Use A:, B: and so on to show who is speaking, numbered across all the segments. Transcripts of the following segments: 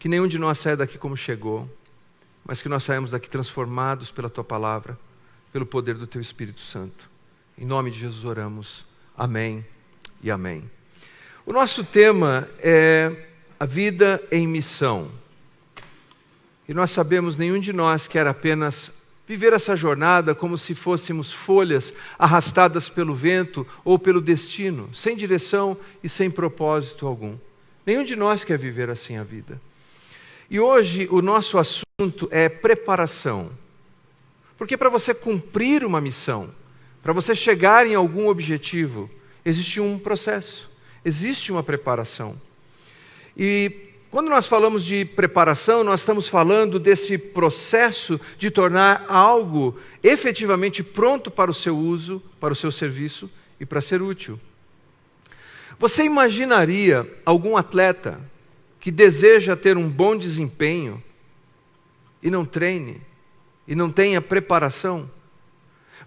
A: que nenhum de nós saia daqui como chegou, mas que nós saímos daqui transformados pela Tua palavra, pelo poder do Teu Espírito Santo. Em nome de Jesus oramos. Amém e amém. O nosso tema é a vida em missão. E nós sabemos, nenhum de nós quer apenas viver essa jornada como se fôssemos folhas arrastadas pelo vento ou pelo destino, sem direção e sem propósito algum. Nenhum de nós quer viver assim a vida. E hoje o nosso assunto é preparação. Porque para você cumprir uma missão, para você chegar em algum objetivo, existe um processo, existe uma preparação. E quando nós falamos de preparação, nós estamos falando desse processo de tornar algo efetivamente pronto para o seu uso, para o seu serviço e para ser útil. Você imaginaria algum atleta que deseja ter um bom desempenho e não treine, e não tenha preparação?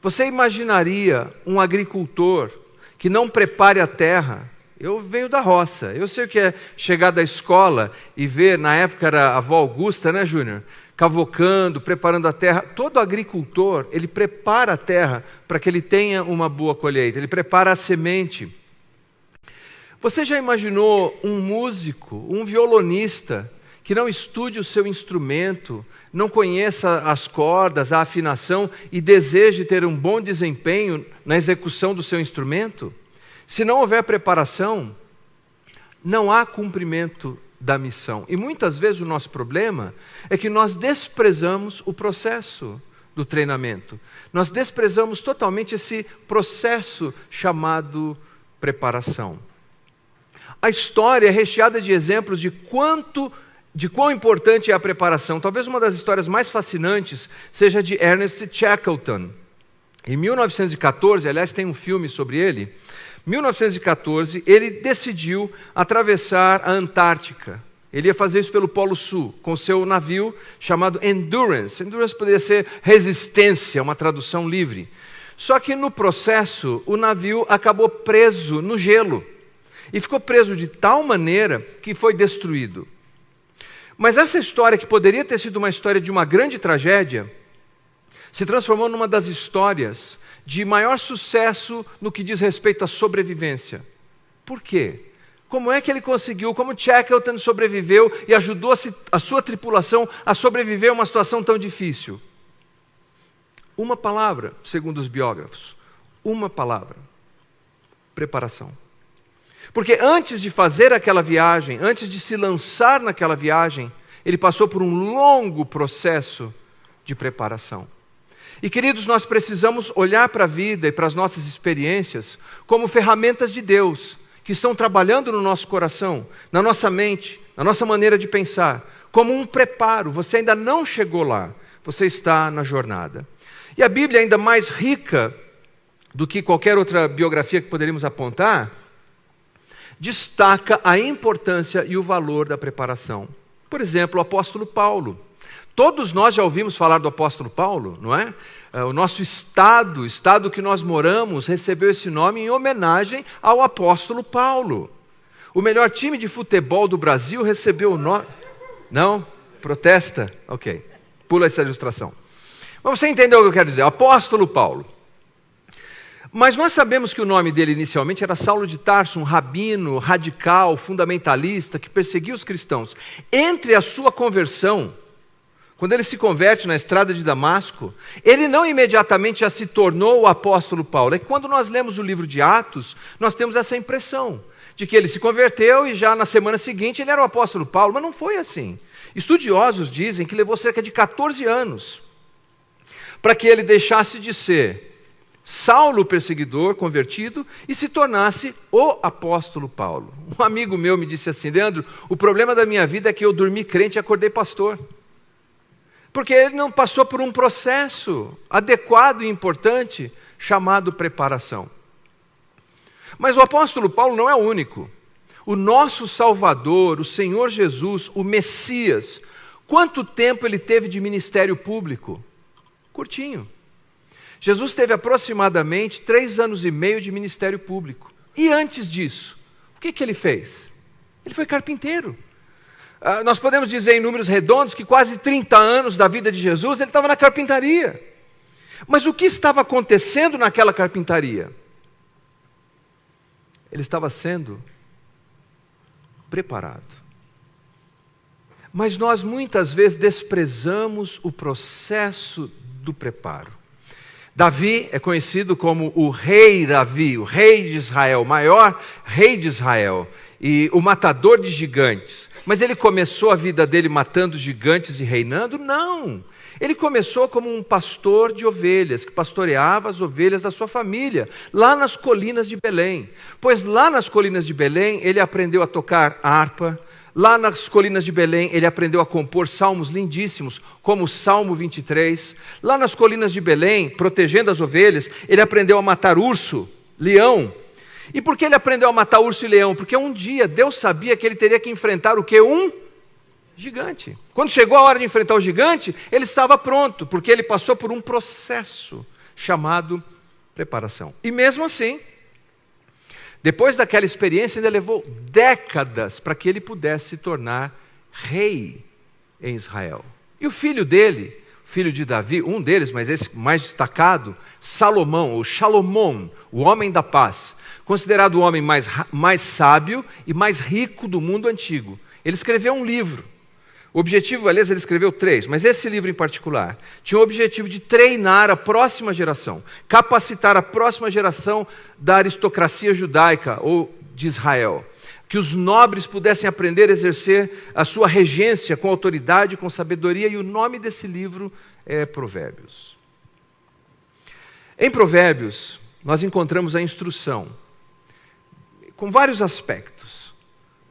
A: Você imaginaria um agricultor que não prepare a terra? Eu venho da roça, eu sei o que é chegar da escola e ver, na época era a avó Augusta, né, Júnior? Cavocando, preparando a terra. Todo agricultor, ele prepara a terra para que ele tenha uma boa colheita, ele prepara a semente. Você já imaginou um músico, um violonista, que não estude o seu instrumento, não conheça as cordas, a afinação e deseje ter um bom desempenho na execução do seu instrumento? Se não houver preparação, não há cumprimento da missão. E muitas vezes o nosso problema é que nós desprezamos o processo do treinamento. Nós desprezamos totalmente esse processo chamado preparação. A história é recheada de exemplos de quão importante é a preparação. Talvez uma das histórias mais fascinantes seja de Ernest Shackleton. Em 1914, aliás, tem um filme sobre ele. Em 1914, ele decidiu atravessar a Antártica. Ele ia fazer isso pelo Polo Sul, com seu navio chamado Endurance. Endurance poderia ser resistência, uma tradução livre. Só que no processo, o navio acabou preso no gelo. E ficou preso de tal maneira que foi destruído. Mas essa história, que poderia ter sido uma história de uma grande tragédia, se transformou numa das histórias de maior sucesso no que diz respeito à sobrevivência. Por quê? Como é que ele conseguiu, como Shackleton sobreviveu e ajudou a sua tripulação a sobreviver a uma situação tão difícil? Uma palavra, segundo os biógrafos. Uma palavra. Preparação. Porque antes de fazer aquela viagem, antes de se lançar naquela viagem, ele passou por um longo processo de preparação. E queridos, nós precisamos olhar para a vida e para as nossas experiências como ferramentas de Deus, que estão trabalhando no nosso coração, na nossa mente, na nossa maneira de pensar, como um preparo. Você ainda não chegou lá, você está na jornada. E a Bíblia, ainda mais rica do que qualquer outra biografia que poderíamos apontar, destaca a importância e o valor da preparação. Por exemplo, o apóstolo Paulo. Todos nós já ouvimos falar do apóstolo Paulo, não é? O nosso estado que nós moramos, recebeu esse nome em homenagem ao apóstolo Paulo. O melhor time de futebol do Brasil recebeu o nome... Não? Protesta? Ok. Pula essa ilustração. Mas você entendeu o que eu quero dizer? Apóstolo Paulo. Mas nós sabemos que o nome dele inicialmente era Saulo de Tarso, um rabino radical, fundamentalista, que perseguia os cristãos. Entre a sua conversão, quando ele se converte na estrada de Damasco, ele não imediatamente já se tornou o apóstolo Paulo. É que quando nós lemos o livro de Atos, nós temos essa impressão de que ele se converteu e já na semana seguinte ele era o apóstolo Paulo, mas não foi assim. Estudiosos dizem que levou cerca de 14 anos para que ele deixasse de ser Saulo, perseguidor, convertido, e se tornasse o apóstolo Paulo. Um amigo meu me disse assim: Leandro, o problema da minha vida é que eu dormi crente e acordei pastor. Porque ele não passou por um processo adequado e importante chamado preparação. Mas o apóstolo Paulo não é o único. O nosso Salvador, o Senhor Jesus, o Messias, quanto tempo ele teve de ministério público? Curtinho. Jesus teve aproximadamente 3 anos e meio de ministério público. E antes disso, o que ele fez? Ele foi carpinteiro. Nós podemos dizer em números redondos que quase 30 anos da vida de Jesus ele estava na carpintaria. Mas o que estava acontecendo naquela carpintaria? Ele estava sendo preparado. Mas nós muitas vezes desprezamos o processo do preparo. Davi é conhecido como o rei Davi, o rei de Israel, o maior rei de Israel e o matador de gigantes. Mas ele começou a vida dele matando gigantes e reinando? Não! Ele começou como um pastor de ovelhas, que pastoreava as ovelhas da sua família, lá nas colinas de Belém. Pois lá nas colinas de Belém ele aprendeu a tocar harpa. Lá nas colinas de Belém, ele aprendeu a compor salmos lindíssimos, como o Salmo 23. Lá nas colinas de Belém, protegendo as ovelhas, ele aprendeu a matar urso, leão. E por que ele aprendeu a matar urso e leão? Porque um dia Deus sabia que ele teria que enfrentar o quê? Um gigante. Quando chegou a hora de enfrentar o gigante, ele estava pronto, porque ele passou por um processo chamado preparação. E mesmo assim, depois daquela experiência, ainda levou décadas para que ele pudesse se tornar rei em Israel. E o filho dele, filho de Davi, um deles, mas esse mais destacado, Salomão, ou Salomão, o homem da paz, considerado o homem mais sábio e mais rico do mundo antigo. Ele escreveu um livro. O objetivo, aliás, ele escreveu 3, mas esse livro em particular tinha o objetivo de treinar a próxima geração, capacitar a próxima geração da aristocracia judaica ou de Israel, que os nobres pudessem aprender a exercer a sua regência com autoridade, com sabedoria, e o nome desse livro é Provérbios. Em Provérbios, nós encontramos a instrução, com vários aspectos,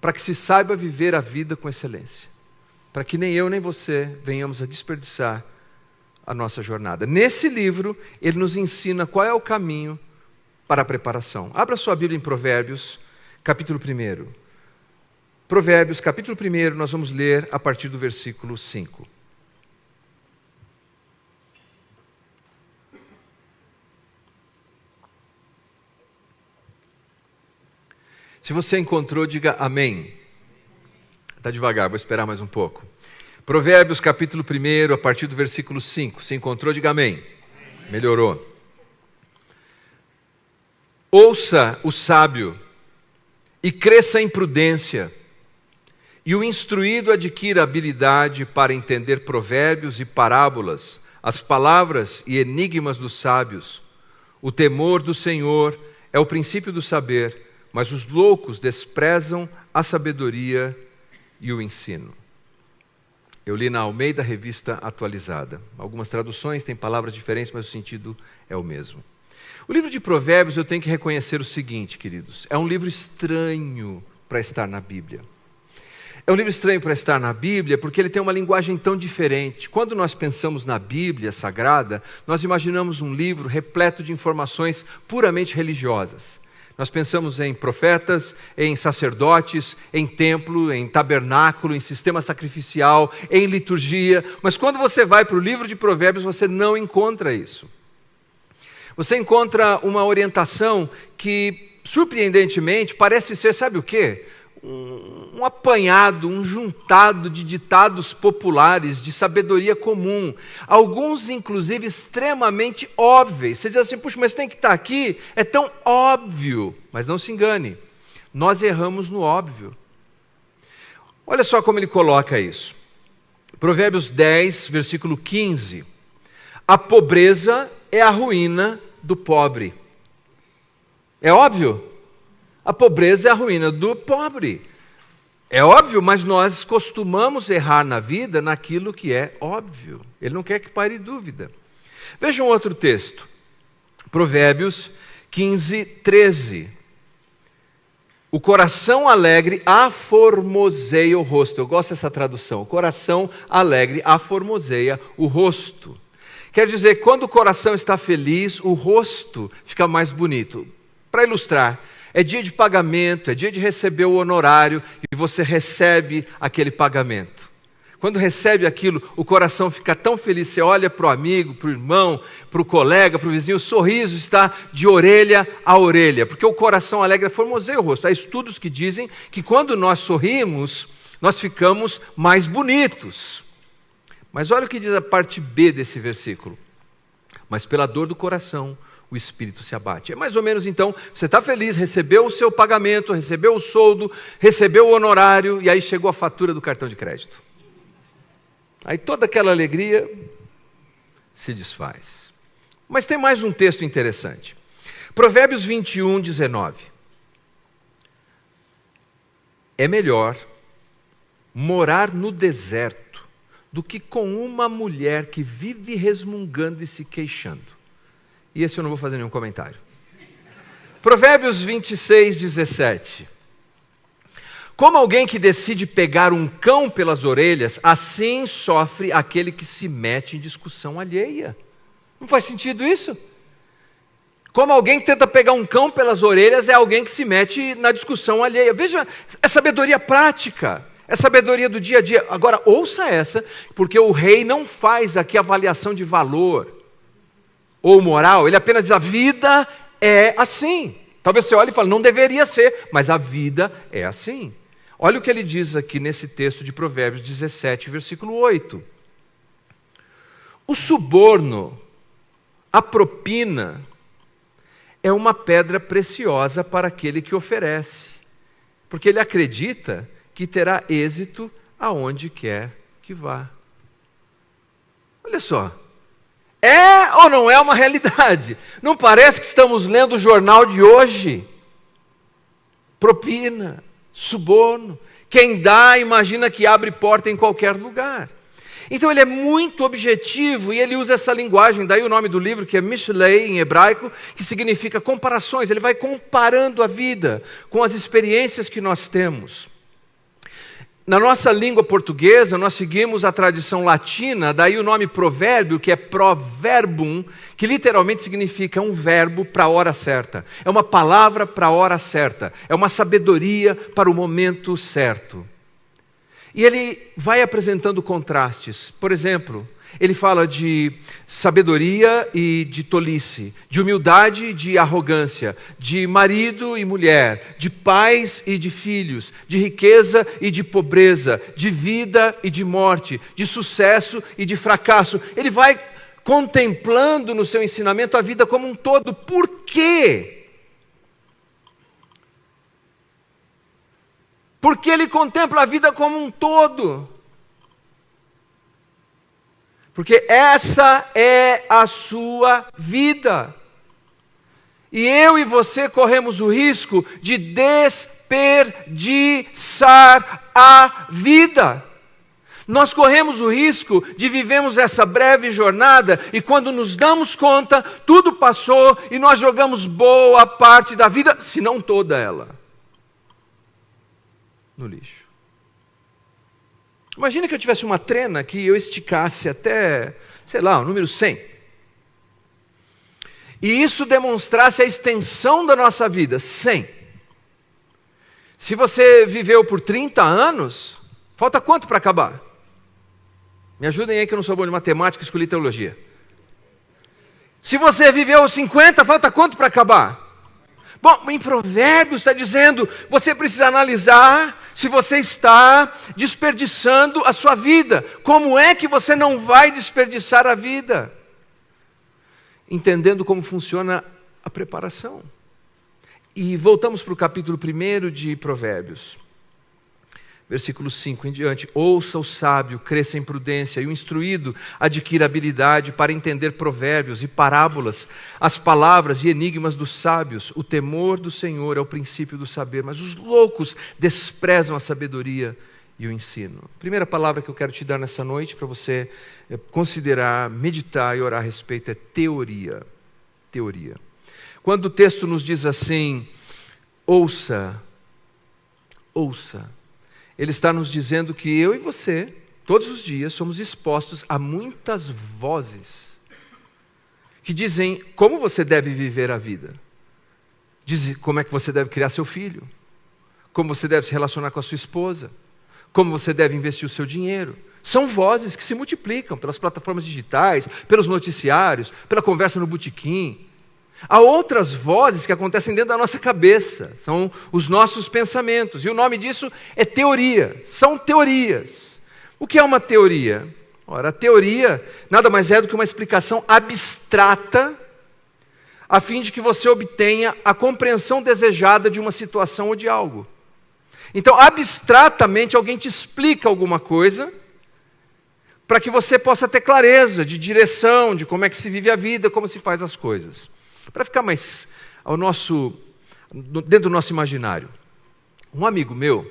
A: para que se saiba viver a vida com excelência. Para que nem eu nem você venhamos a desperdiçar a nossa jornada. Nesse livro, ele nos ensina qual é o caminho para a preparação. Abra sua Bíblia em Provérbios, capítulo 1. Provérbios, capítulo 1, nós vamos ler a partir do versículo 5. Se você encontrou, diga amém. Está devagar, vou esperar mais um pouco. Provérbios capítulo 1, a partir do versículo 5. Se encontrou, diga amém. Amém. Melhorou. Ouça o sábio e cresça em prudência, e o instruído adquira habilidade para entender provérbios e parábolas, as palavras e enigmas dos sábios. O temor do Senhor é o princípio do saber, mas os loucos desprezam a sabedoria e o ensino. Eu li na Almeida Revista Atualizada. Algumas traduções têm palavras diferentes, mas o sentido é o mesmo. O livro de Provérbios, eu tenho que reconhecer o seguinte, queridos, é um livro estranho para estar na Bíblia. É um livro estranho para estar na Bíblia porque ele tem uma linguagem tão diferente. Quando nós pensamos na Bíblia Sagrada, nós imaginamos um livro repleto de informações puramente religiosas. Nós pensamos em profetas, em sacerdotes, em templo, em tabernáculo, em sistema sacrificial, em liturgia. Mas quando você vai para o livro de Provérbios, você não encontra isso. Você encontra uma orientação que, surpreendentemente, parece ser, sabe o quê? Um apanhado, um juntado de ditados populares, de sabedoria comum, alguns inclusive extremamente óbvios. Você diz assim, puxa, mas tem que estar aqui, é tão óbvio. Mas não se engane, nós erramos no óbvio. Olha só como ele coloca isso. Provérbios 10, versículo 15. A pobreza é a ruína do pobre. É óbvio? A pobreza é a ruína do pobre. É óbvio, mas nós costumamos errar na vida naquilo que é óbvio. Ele não quer que pare dúvida. Veja um outro texto. Provérbios 15, 13. O coração alegre aformoseia o rosto. Eu gosto dessa tradução. O coração alegre aformoseia o rosto. Quer dizer, quando o coração está feliz, o rosto fica mais bonito. Para ilustrar, é dia de pagamento, é dia de receber o honorário e você recebe aquele pagamento. Quando recebe aquilo, o coração fica tão feliz, você olha para o amigo, para o irmão, para o colega, para o vizinho, o sorriso está de orelha a orelha, porque o coração alegre formoseia o rosto. Há estudos que dizem que quando nós sorrimos, nós ficamos mais bonitos. Mas olha o que diz a parte B desse versículo. Mas pela dor do coração, o espírito se abate. É mais ou menos então, você está feliz, recebeu o seu pagamento, recebeu o soldo, recebeu o honorário, e aí chegou a fatura do cartão de crédito. Aí toda aquela alegria se desfaz. Mas tem mais um texto interessante. Provérbios 21, 19. É melhor morar no deserto do que com uma mulher que vive resmungando e se queixando. E esse eu não vou fazer nenhum comentário. Provérbios 26, 17. Como alguém que decide pegar um cão pelas orelhas, assim sofre aquele que se mete em discussão alheia. Não faz sentido isso? Como alguém que tenta pegar um cão pelas orelhas é alguém que se mete na discussão alheia. Veja, é sabedoria prática, é sabedoria do dia a dia. Agora, ouça essa, porque o rei não faz aqui avaliação de valor ou moral, ele apenas diz: a vida é assim. Talvez você olhe e fale: não deveria ser, mas a vida é assim. Olha o que ele diz aqui nesse texto de Provérbios 17, versículo 8. O suborno, a propina, é uma pedra preciosa para aquele que oferece, porque ele acredita que terá êxito aonde quer que vá. Olha só, é ou não é uma realidade? Não parece que estamos lendo o jornal de hoje? Propina, suborno, quem dá imagina que abre porta em qualquer lugar. Então ele é muito objetivo e ele usa essa linguagem, daí o nome do livro, que é Mishlei em hebraico, que significa comparações. Ele vai comparando a vida com as experiências que nós temos. Na nossa língua portuguesa, nós seguimos a tradição latina, daí o nome provérbio, que é proverbum, que literalmente significa um verbo para a hora certa. É uma palavra para a hora certa. É uma sabedoria para o momento certo. E ele vai apresentando contrastes. Por exemplo, ele fala de sabedoria e de tolice, de humildade e de arrogância, de marido e mulher, de pais e de filhos, de riqueza e de pobreza, de vida e de morte, de sucesso e de fracasso. Ele vai contemplando no seu ensinamento a vida como um todo. Por quê? Porque ele contempla a vida como um todo. Porque essa é a sua vida. E eu e você corremos o risco de desperdiçar a vida. Nós corremos o risco de vivermos essa breve jornada e quando nos damos conta, tudo passou e nós jogamos boa parte da vida, se não toda ela, no lixo. Imagina que eu tivesse uma trena que eu esticasse até, sei lá, o número 100. E isso demonstrasse a extensão da nossa vida, 100. Se você viveu por 30 anos, falta quanto para acabar? Me ajudem aí que eu não sou bom de matemática, escolhi teologia. Se você viveu 50, falta quanto para acabar? Bom, em Provérbios está dizendo, você precisa analisar se você está desperdiçando a sua vida. Como é que você não vai desperdiçar a vida? Entendendo como funciona a preparação. E voltamos para o capítulo 1 de Provérbios. Versículo 5 em diante. Ouça o sábio, cresça em prudência, e o instruído adquira habilidade para entender provérbios e parábolas, as palavras e enigmas dos sábios. O temor do Senhor é o princípio do saber, mas os loucos desprezam a sabedoria e o ensino. A primeira palavra que eu quero te dar nessa noite, para você considerar, meditar e orar a respeito, é teoria. Teoria. Quando o texto nos diz assim, ouça, ele está nos dizendo que eu e você, todos os dias, somos expostos a muitas vozes que dizem como você deve viver a vida. Dizem como é que você deve criar seu filho, como você deve se relacionar com a sua esposa, como você deve investir o seu dinheiro. São vozes que se multiplicam pelas plataformas digitais, pelos noticiários, pela conversa no botequim. Há outras vozes que acontecem dentro da nossa cabeça, são os nossos pensamentos, e o nome disso é teoria, são teorias. O que é uma teoria? Ora, a teoria nada mais é do que uma explicação abstrata, a fim de que você obtenha a compreensão desejada de uma situação ou de algo. Então, abstratamente, alguém te explica alguma coisa, para que você possa ter clareza de direção, de como é que se vive a vida, como se faz as coisas. Para ficar mais dentro do nosso imaginário. Um amigo meu,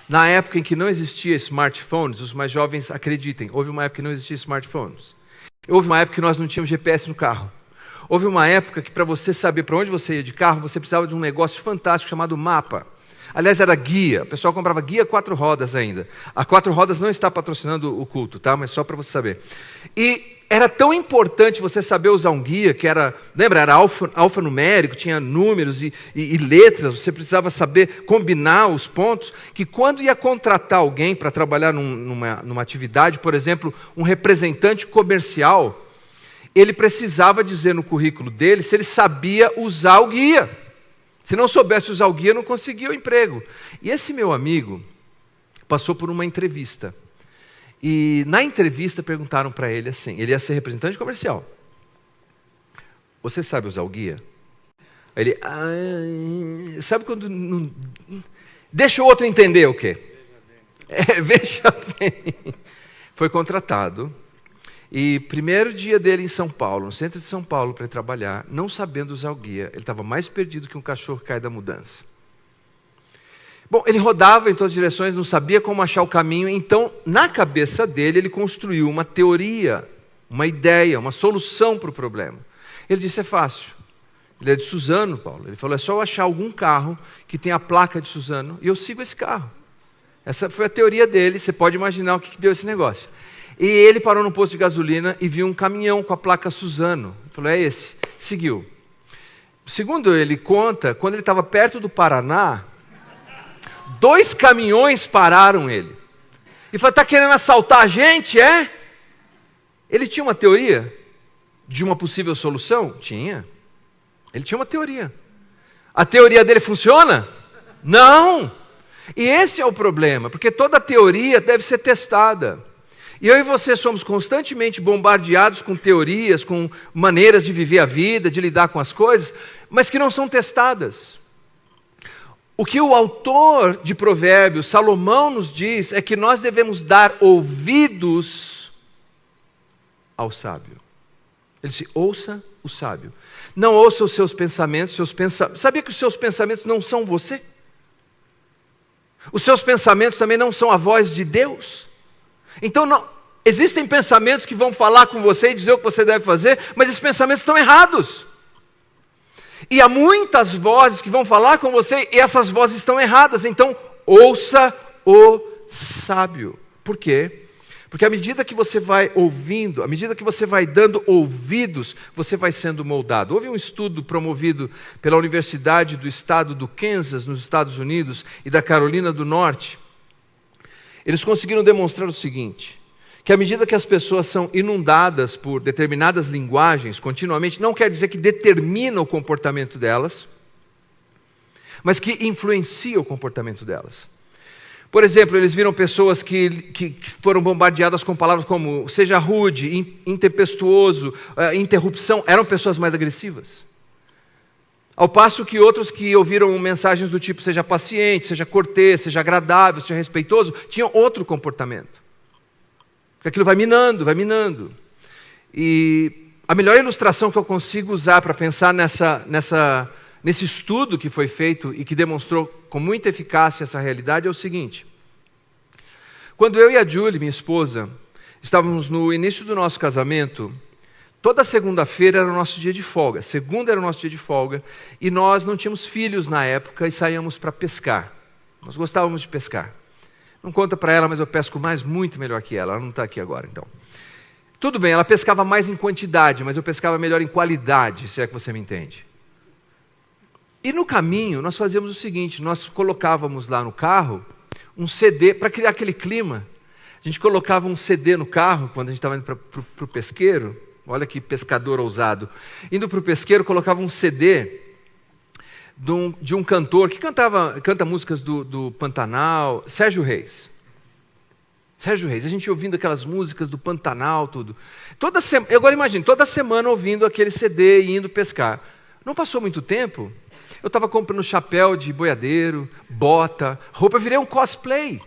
A: na época em que não existia smartphones, os mais jovens acreditem, houve uma época que não existia smartphones. Houve uma época que nós não tínhamos GPS no carro. Houve uma época que para você saber para onde você ia de carro, você precisava de um negócio fantástico chamado mapa. Aliás, era guia. O pessoal comprava guia 4 rodas ainda. A 4 rodas não está patrocinando o culto, tá? Mas só para você saber. E era tão importante você saber usar um guia, que era, lembra, era alfanumérico, tinha números e letras, você precisava saber combinar os pontos, que quando ia contratar alguém para trabalhar numa atividade, por exemplo, um representante comercial, ele precisava dizer no currículo dele se ele sabia usar o guia. Se não soubesse usar o guia, não conseguia o emprego. E esse meu amigo passou por uma entrevista. E na entrevista perguntaram para ele assim, ele ia ser representante comercial. Você sabe usar o guia? Aí ele, sabe quando não... Deixa o outro entender o quê? Veja bem. Foi contratado. E primeiro dia dele em São Paulo, no centro de São Paulo, para ele trabalhar, não sabendo usar o guia, ele estava mais perdido que um cachorro que cai da mudança. Bom, ele rodava em todas as direções, não sabia como achar o caminho, então, na cabeça dele, ele construiu uma teoria, uma ideia, uma solução para o problema. Ele disse, é fácil. Ele é de Suzano, Paulo. Ele falou, é só eu achar algum carro que tenha a placa de Suzano, e eu sigo esse carro. Essa foi a teoria dele, você pode imaginar o que deu esse negócio. E ele parou num posto de gasolina e viu um caminhão com a placa Suzano. Ele falou, é esse. Seguiu. Segundo ele conta, quando ele estava perto do Paraná, 2 caminhões pararam ele. E falou, está querendo assaltar a gente, é? Ele tinha uma teoria de uma possível solução? Tinha. Ele tinha uma teoria. A teoria dele funciona? Não. E esse é o problema, porque toda teoria deve ser testada. E eu e você somos constantemente bombardeados com teorias, com maneiras de viver a vida, de lidar com as coisas, mas que não são testadas. O que o autor de Provérbios, Salomão, nos diz é que nós devemos dar ouvidos ao sábio. Ele disse, ouça o sábio. Não ouça os seus pensamentos, Sabia que os seus pensamentos não são você? Os seus pensamentos também não são a voz de Deus? Então, existem pensamentos que vão falar com você e dizer o que você deve fazer, mas esses pensamentos estão errados. E há muitas vozes que vão falar com você e essas vozes estão erradas. Então, ouça o sábio. Por quê? Porque à medida que você vai ouvindo, à medida que você vai dando ouvidos, você vai sendo moldado. Houve um estudo promovido pela Universidade do Estado do Kansas, nos Estados Unidos, e da Carolina do Norte. Eles conseguiram demonstrar o seguinte, que à medida que as pessoas são inundadas por determinadas linguagens continuamente, não quer dizer que determina o comportamento delas, mas que influencia o comportamento delas. Por exemplo, eles viram pessoas que foram bombardeadas com palavras como seja rude, intempestuoso, interrupção, eram pessoas mais agressivas. Ao passo que outros que ouviram mensagens do tipo seja paciente, seja cortês, seja agradável, seja respeitoso, tinham outro comportamento. Porque aquilo vai minando. E a melhor ilustração que eu consigo usar para pensar nesse estudo que foi feito e que demonstrou com muita eficácia essa realidade é o seguinte. Quando eu e a Julie, minha esposa, estávamos no início do nosso casamento, toda segunda-feira era o nosso dia de folga. Segunda era o nosso dia de folga. E nós não tínhamos filhos na época e saíamos para pescar. Nós gostávamos de pescar. Não conta para ela, mas eu pesco muito melhor que ela. Ela não está aqui agora, então. Tudo bem, ela pescava mais em quantidade, mas eu pescava melhor em qualidade, se é que você me entende. E no caminho, nós fazíamos o seguinte, nós colocávamos lá no carro um CD, para criar aquele clima. A gente colocava um CD no carro, quando a gente estava indo para o pesqueiro, olha que pescador ousado, indo para o pesqueiro, colocava um CD de um cantor que canta músicas do Pantanal, Sérgio Reis. Sérgio Reis, a gente ouvindo aquelas músicas do Pantanal, tudo. Agora imagine, toda semana ouvindo aquele CD e indo pescar. Não passou muito tempo, eu estava comprando chapéu de boiadeiro, bota, roupa, eu virei um cosplay.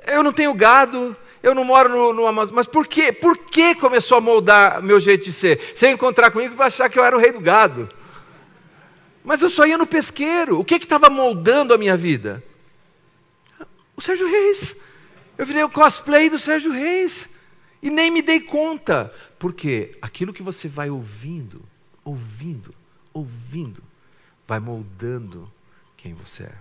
A: Eu não tenho gado, eu não moro no Amazonas. Mas por quê? Por que começou a moldar meu jeito de ser? Se eu encontrar comigo, vai achar que eu era o rei do gado. Mas eu só ia no pesqueiro. O que estava moldando a minha vida? O Sérgio Reis. Eu virei o cosplay do Sérgio Reis. E nem me dei conta. Porque aquilo que você vai ouvindo, vai moldando quem você é.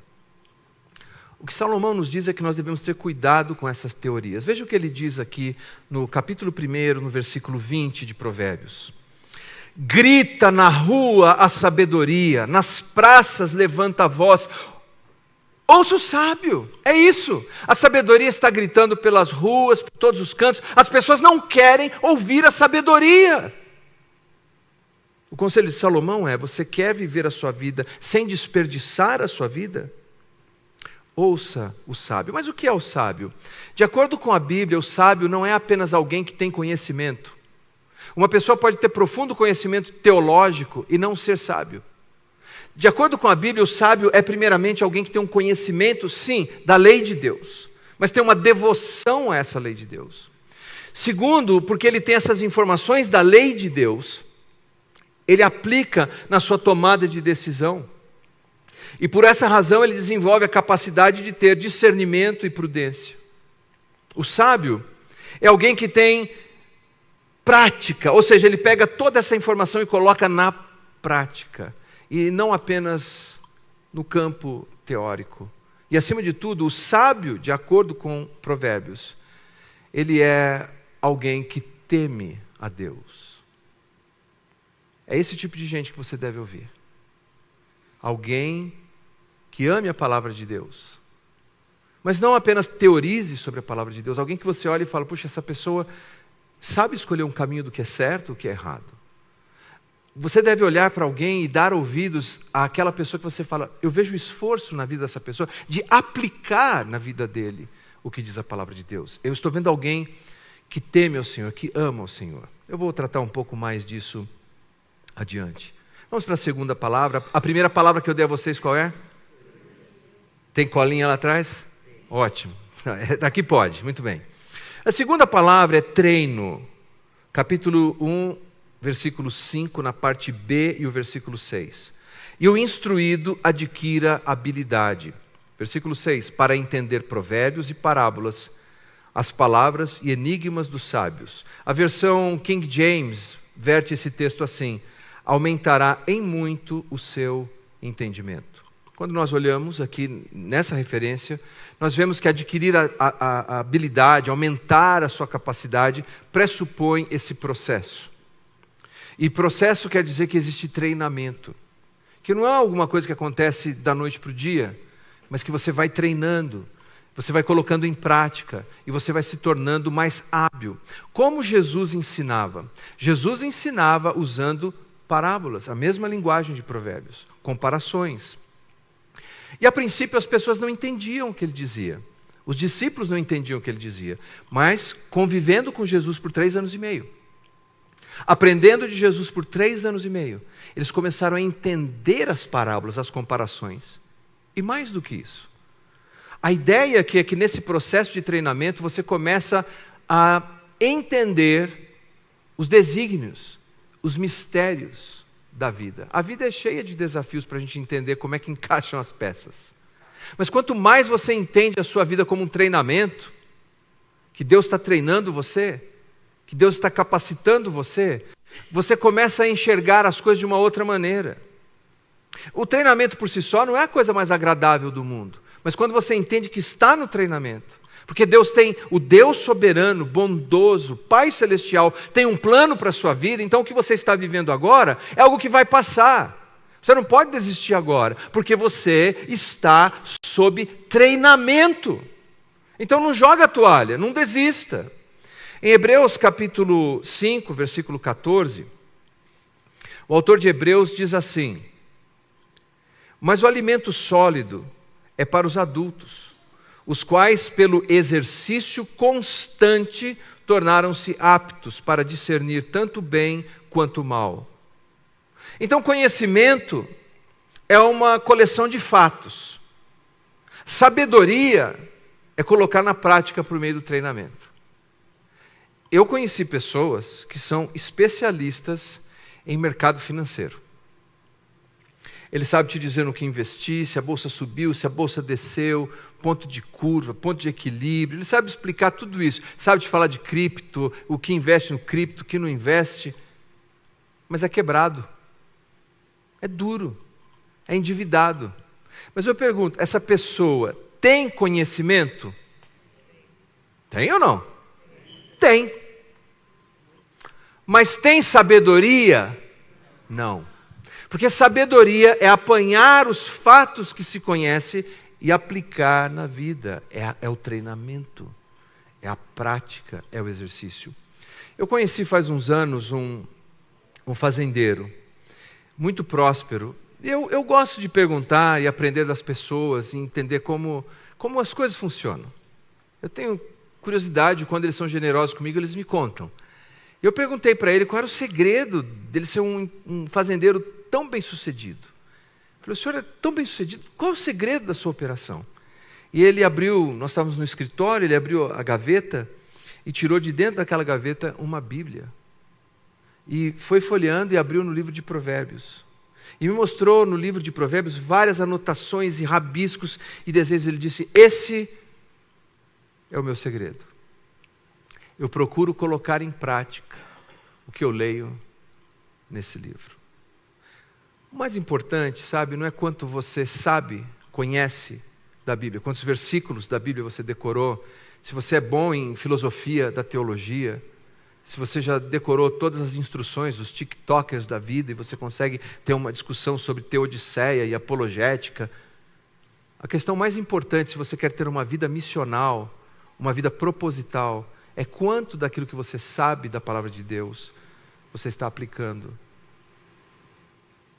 A: O que Salomão nos diz é que nós devemos ter cuidado com essas teorias. Veja o que ele diz aqui no capítulo 1, no versículo 20 de Provérbios. Grita na rua a sabedoria, nas praças levanta a voz. Ouça o sábio, é isso. A sabedoria está gritando pelas ruas, por todos os cantos. As pessoas não querem ouvir a sabedoria. O conselho de Salomão é: você quer viver a sua vida sem desperdiçar a sua vida? Ouça o sábio. Mas o que é o sábio? De acordo com a Bíblia, o sábio não é apenas alguém que tem conhecimento. Uma pessoa pode ter profundo conhecimento teológico e não ser sábio. De acordo com a Bíblia, o sábio é primeiramente alguém que tem um conhecimento, sim, da lei de Deus, mas tem uma devoção a essa lei de Deus. Segundo, porque ele tem essas informações da lei de Deus, ele aplica na sua tomada de decisão. E por essa razão ele desenvolve a capacidade de ter discernimento e prudência. O sábio é alguém que tem prática, ou seja, ele pega toda essa informação e coloca na prática. E não apenas no campo teórico. E acima de tudo, o sábio, de acordo com Provérbios, ele é alguém que teme a Deus. É esse tipo de gente que você deve ouvir. Alguém que ame a palavra de Deus. Mas não apenas teorize sobre a palavra de Deus. Alguém que você olha e fala: puxa, essa pessoa sabe escolher um caminho do que é certo e o que é errado. Você deve olhar para alguém e dar ouvidos àquela pessoa que você fala: eu vejo esforço na vida dessa pessoa de aplicar na vida dele o que diz a palavra de Deus. Eu estou vendo alguém que teme ao Senhor, que ama o Senhor. Eu vou tratar um pouco mais disso adiante. Vamos para a segunda palavra. A primeira palavra que eu dei a vocês qual é? Tem colinha lá atrás? Ótimo. Aqui pode, muito bem. A segunda palavra é treino. Capítulo 1, versículo 5, na parte B e o versículo 6. E o instruído adquira habilidade. Versículo 6. Para entender provérbios e parábolas, as palavras e enigmas dos sábios. A versão King James verte esse texto assim: aumentará em muito o seu entendimento. Quando nós olhamos aqui nessa referência, nós vemos que adquirir a habilidade, aumentar a sua capacidade, pressupõe esse processo. E processo quer dizer que existe treinamento, que não é alguma coisa que acontece da noite para o dia, mas que você vai treinando, você vai colocando em prática e você vai se tornando mais hábil. Como Jesus ensinava? Jesus ensinava usando parábolas, a mesma linguagem de Provérbios, comparações. E a princípio as pessoas não entendiam o que ele dizia. Os discípulos não entendiam o que ele dizia, mas convivendo com Jesus por 3 anos e meio, aprendendo de Jesus por 3 anos e meio, eles começaram a entender as parábolas, as comparações. E mais do que isso, a ideia aqui é que nesse processo de treinamento você começa a entender os desígnios, os mistérios da vida. A vida é cheia de desafios para a gente entender como é que encaixam as peças. Mas quanto mais você entende a sua vida como um treinamento, que Deus está treinando você, que Deus está capacitando você, você começa a enxergar as coisas de uma outra maneira. O treinamento por si só não é a coisa mais agradável do mundo, mas quando você entende que está no treinamento, porque Deus tem, o Deus soberano, bondoso, Pai celestial, tem um plano para a sua vida, então o que você está vivendo agora é algo que vai passar. Você não pode desistir agora, porque você está sob treinamento. Então não joga a toalha, não desista. Em Hebreus capítulo 5, versículo 14, o autor de Hebreus diz assim: mas o alimento sólido é para os adultos, os quais, pelo exercício constante, tornaram-se aptos para discernir tanto o bem quanto o mal. Então, conhecimento é uma coleção de fatos. Sabedoria é colocar na prática por meio do treinamento. Eu conheci pessoas que são especialistas em mercado financeiro. Ele sabe te dizer no que investir, se a bolsa subiu, se a bolsa desceu, ponto de curva, ponto de equilíbrio. Ele sabe explicar tudo isso. Sabe te falar de cripto, o que investe no cripto, o que não investe. Mas é quebrado. É duro. É endividado. Mas eu pergunto, essa pessoa tem conhecimento? Tem ou não? Tem. Mas tem sabedoria? Não. Porque sabedoria é apanhar os fatos que se conhece e aplicar na vida. É o treinamento, é a prática, é o exercício. Eu conheci faz uns anos um fazendeiro, muito próspero. Eu gosto de perguntar e aprender das pessoas e entender como as coisas funcionam. Eu tenho curiosidade, quando eles são generosos comigo, eles me contam. Eu perguntei para ele qual era o segredo dele ser um fazendeiro tão bem-sucedido. Eu falei, o senhor é tão bem-sucedido, qual é o segredo da sua operação? E ele abriu, nós estávamos no escritório, ele abriu a gaveta e tirou de dentro daquela gaveta uma Bíblia. E foi folheando e abriu no livro de Provérbios. E me mostrou no livro de Provérbios várias anotações e rabiscos e desenhos. Ele disse, esse é o meu segredo. Eu procuro colocar em prática o que eu leio nesse livro. O mais importante, sabe, não é quanto você sabe, conhece da Bíblia, quantos versículos da Bíblia você decorou, se você é bom em filosofia da teologia, se você já decorou todas as instruções dos tiktokers da vida e você consegue ter uma discussão sobre teodiceia e apologética. A questão mais importante, se você quer ter uma vida missional, uma vida proposital, é quanto daquilo que você sabe da palavra de Deus você está aplicando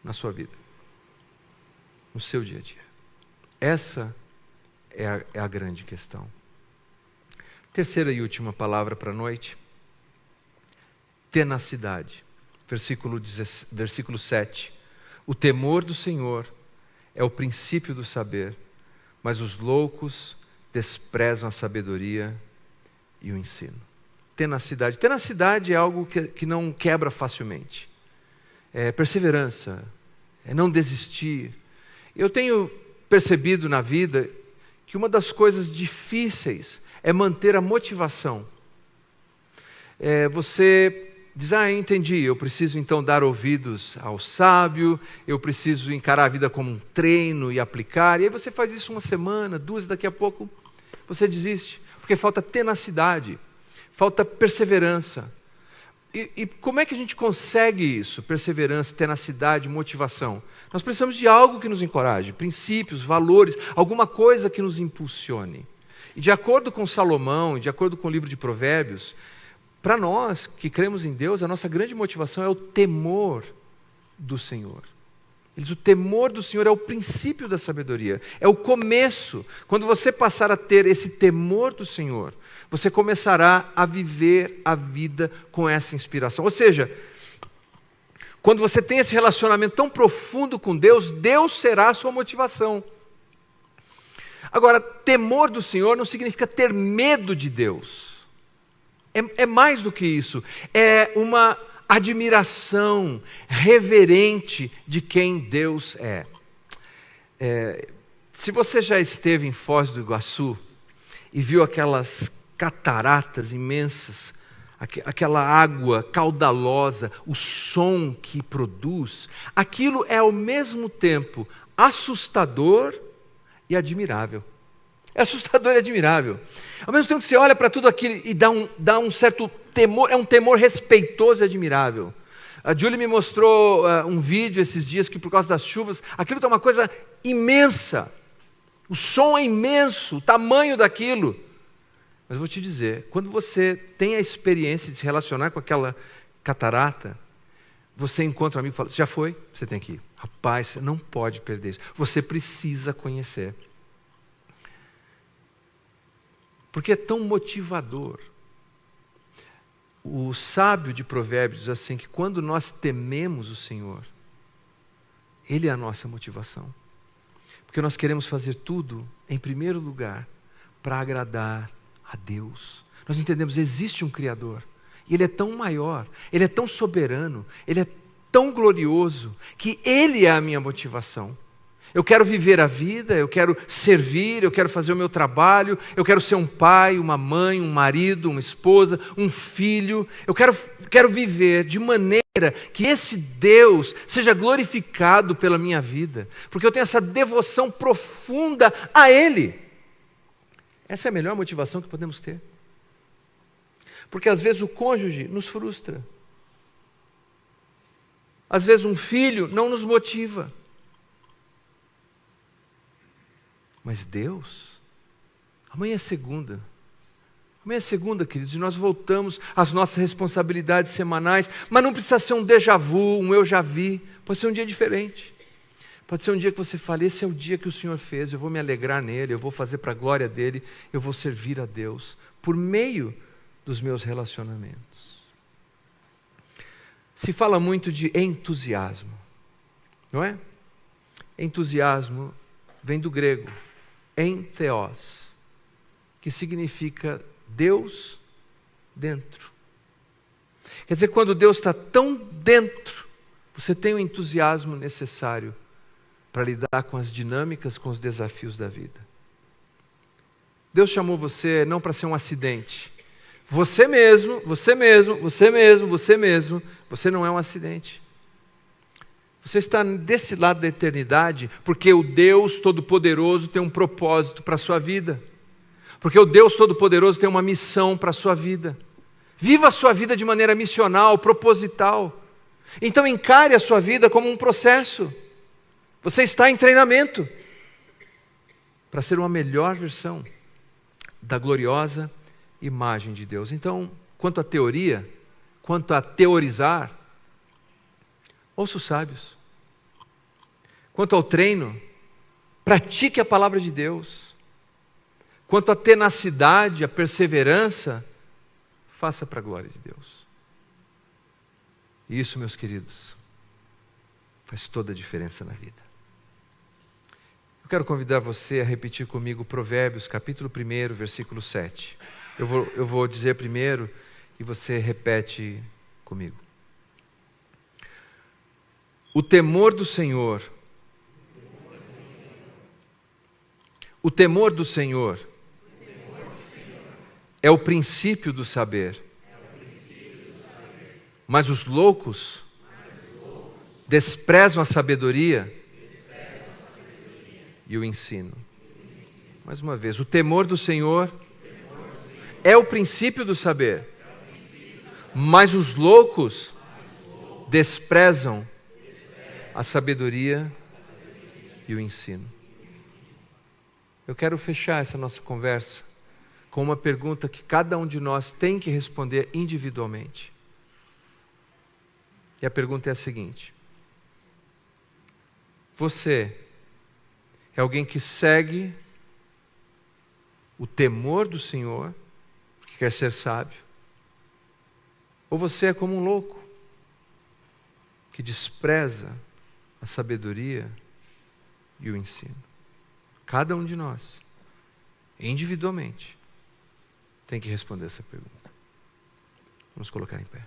A: na sua vida, no seu dia a dia. Essa é a grande questão. Terceira e última palavra para a noite, tenacidade. Versículo 7. O temor do Senhor é o princípio do saber, mas os loucos desprezam a sabedoria e o ensino. Tenacidade. Tenacidade é algo que não quebra facilmente. É perseverança, é não desistir. Eu tenho percebido na vida que uma das coisas difíceis é manter a motivação. Você diz, entendi, eu preciso então dar ouvidos ao sábio, eu preciso encarar a vida como um treino e aplicar, e aí você faz isso uma semana, 2, daqui a pouco você desiste, porque falta tenacidade, falta perseverança. E como é que a gente consegue isso? Perseverança, tenacidade, motivação. Nós precisamos de algo que nos encoraje, princípios, valores, alguma coisa que nos impulsione. E de acordo com Salomão, de acordo com o livro de Provérbios, para nós que cremos em Deus, a nossa grande motivação é o temor do Senhor. O temor do Senhor é o princípio da sabedoria, é o começo. Quando você passar a ter esse temor do Senhor, você começará a viver a vida com essa inspiração. Ou seja, quando você tem esse relacionamento tão profundo com Deus, Deus será a sua motivação. Agora, temor do Senhor não significa ter medo de Deus. É mais do que isso. É uma admiração reverente de quem Deus é. Se você já esteve em Foz do Iguaçu e viu aquelas cataratas imensas, aquela água caudalosa, o som que produz, aquilo é ao mesmo tempo assustador e admirável. É assustador e admirável. Ao mesmo tempo que você olha para tudo aquilo e dá um certo temor, é um temor respeitoso e admirável. A Julie me mostrou um vídeo esses dias que por causa das chuvas, aquilo está uma coisa imensa. O som é imenso, o tamanho daquilo. Mas vou te dizer, quando você tem a experiência de se relacionar com aquela catarata, você encontra um amigo e fala, já foi? Você tem que ir. Rapaz, você não pode perder isso. Você precisa conhecer. Porque é tão motivador. O sábio de Provérbios diz assim, que quando nós tememos o Senhor, Ele é a nossa motivação. Porque nós queremos fazer tudo, em primeiro lugar, para agradar a Deus. Nós entendemos, existe um Criador. E Ele é tão maior, Ele é tão soberano, Ele é tão glorioso, que Ele é a minha motivação. Eu quero viver a vida, eu quero servir, eu quero fazer o meu trabalho, eu quero ser um pai, uma mãe, um marido, uma esposa, um filho. Eu quero viver de maneira que esse Deus seja glorificado pela minha vida, porque eu tenho essa devoção profunda a Ele. Essa é a melhor motivação que podemos ter. Porque às vezes o cônjuge nos frustra. Às vezes um filho não nos motiva. Mas Deus, amanhã é segunda. Amanhã é segunda, queridos, e nós voltamos às nossas responsabilidades semanais, mas não precisa ser um déjà vu, um eu já vi, pode ser um dia diferente. Pode ser um dia que você fale, esse é o dia que o Senhor fez, eu vou me alegrar nele, eu vou fazer para a glória dele, eu vou servir a Deus, por meio dos meus relacionamentos. Se fala muito de entusiasmo, não é? Entusiasmo vem do grego, entheos, que significa Deus dentro. Quer dizer, quando Deus está tão dentro, você tem o entusiasmo necessário para lidar com as dinâmicas, com os desafios da vida. Deus chamou você não para ser um acidente. Você mesmo, você não é um acidente. Você está desse lado da eternidade porque o Deus Todo-Poderoso tem um propósito para a sua vida. Porque o Deus Todo-Poderoso tem uma missão para a sua vida. Viva a sua vida de maneira missional, proposital. Então encare a sua vida como um processo. Você está em treinamento para ser uma melhor versão da gloriosa imagem de Deus. Então, quanto à teoria, quanto a teorizar, ouça os sábios. Quanto ao treino, pratique a palavra de Deus. Quanto à tenacidade, a perseverança, faça para a glória de Deus. E isso, meus queridos, faz toda a diferença na vida. Eu quero convidar você a repetir comigo Provérbios, capítulo 1, versículo 7. Eu vou dizer primeiro e você repete comigo. O temor do Senhor é o princípio do saber. Mas os loucos desprezam a sabedoria e o ensino. Mais uma vez, o temor do Senhor é o princípio do saber. Mas os loucos desprezam a sabedoria e o ensino. Eu quero fechar essa nossa conversa com uma pergunta que cada um de nós tem que responder individualmente. E a pergunta é a seguinte: você é alguém que segue o temor do Senhor, que quer ser sábio? Ou você é como um louco, que despreza a sabedoria e o ensino? Cada um de nós, individualmente, tem que responder essa pergunta. Vamos colocar em pé.